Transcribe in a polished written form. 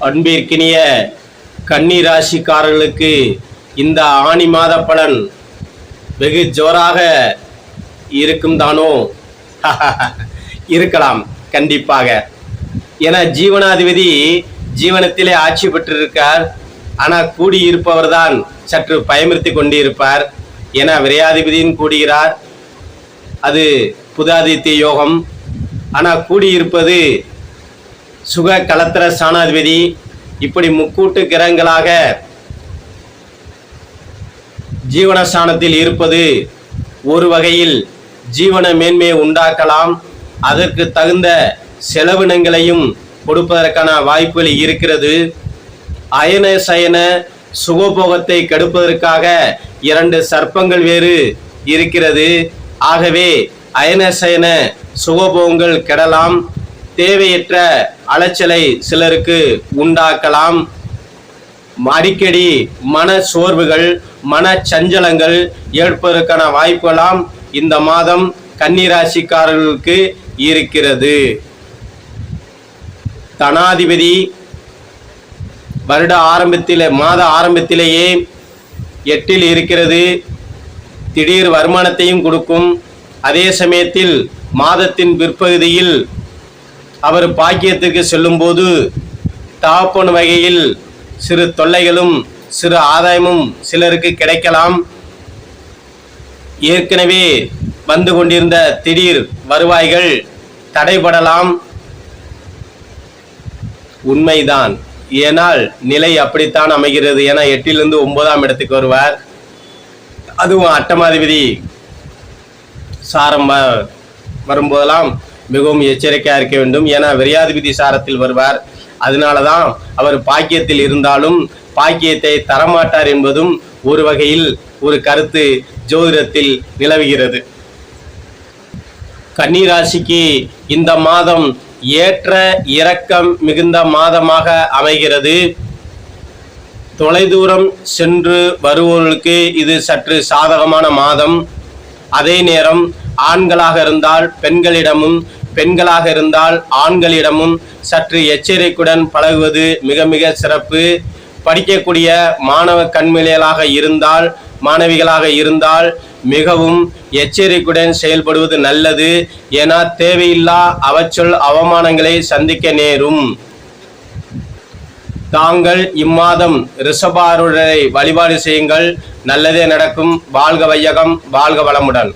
அன்பிற்கினிய கன்னி ராசிக்காரர்களுக்கு இந்த ஆனி மாத பலன் வெகு ஜோராக இருக்கும் தானோ? இருக்கலாம், கண்டிப்பாக. என ஜீவனாதிபதி ஜீவனத்திலே ஆட்சி பெற்றிருக்கார். ஆனால் கூடியிருப்பவர் தான் சற்று பயமுறுத்தி கொண்டிருப்பார். என விரையாதிபதியும் கூடுகிறார், அது புதாதித்ய யோகம். ஆனால் கூடியிருப்பது சுக கலத்திர ஸ்தானாதிபதி. இப்படி முக்கூட்டு கிரகங்களாக ஜீவனஸ்தானத்தில் இருப்பது ஒரு வகையில் ஜீவன மேன்மையை உண்டாக்கலாம். அதற்கு தகுந்த செலவினங்களையும் கொடுப்பதற்கான வாய்ப்புகள் இருக்கிறது. அயன சயன சுகபோகத்தை கெடுப்பதற்காக 2 சர்ப்பங்கள் வேறு இருக்கிறது. ஆகவே அயன சயன சுகபோகங்கள் கெடலாம். தேவையற்ற அலைச்சலை சிலருக்கு உண்டாக்கலாம். அடிக்கடி மன சோர்வுகள், மன சஞ்சலங்கள் ஏற்பதற்கான வாய்ப்புகளாம் இந்த மாதம் கன்னிராசிக்காரர்களுக்கு இருக்கிறது. தனாதிபதி வருட மாத ஆரம்பத்திலேயே 8ல் இருக்கிறது. திடீர் வருமானத்தையும் கொடுக்கும். அதே சமயத்தில் மாதத்தின் பிற்பகுதியில் அவர் பாக்கியத்திற்கு செல்லும்போது தகப்பன் வகையில் சிறு தொல்லைகளும் சிறு ஆதாயமும் சிலருக்கு கிடைக்கலாம். ஏற்கனவே வந்து கொண்டிருந்த திடீர் வருவாய்கள் தடைபடலாம். உண்மைதான், ஏனால் நிலை அப்படித்தான் அமைகிறது. ஏன்னா 8லிருந்து 9ஆம் இடத்துக்கு வருவார். அதுவும் அட்டமாதிபதி சாரம் வரும்போதெல்லாம் மிகவும் எச்சரிக்கையாக இருக்க வேண்டும். ஏன்னா விரையாதிபதி சாரத்தில் வருவார். அதனால தான் அவர் பாக்கியத்தில் இருந்தாலும் பாக்கியத்தை தரமாட்டார் என்பதும் ஒரு வகையில் ஒரு கருத்து ஜோதிடத்தில் நிலவுகிறது. கன்னிராசிக்கு இந்த மாதம் ஏற்ற இறக்கம் மிகுந்த மாதமாக அமைகிறது. தொலைதூரம் சென்று வருவோர்களுக்கு இது சற்று சாதகமான மாதம். அதே நேரம் ஆண்களாக இருந்தால் பெண்களிடமும், பெண்களாக இருந்தால் ஆண்களிடமும் சற்று எச்சரிக்கையுடன் பழகுவது மிக மிக சிறப்பு. படிக்கக்கூடிய மாணவ கண்மணிகளாக இருந்தால், மாணவிகளாக இருந்தால் மிகவும் எச்சரிக்கையுடன் செயல்படுவது நல்லது. ஏன்னா தேவையில்லா அவச்சொல் அவமானங்களை சந்திக்க நேரும். தாங்கள் இம்மாதம் ரிஷபாரூடரை வழிபாடு செய்யுங்கள், நல்லதே நடக்கும். வாழ்க வையகம், வாழ்க வளமுடன்.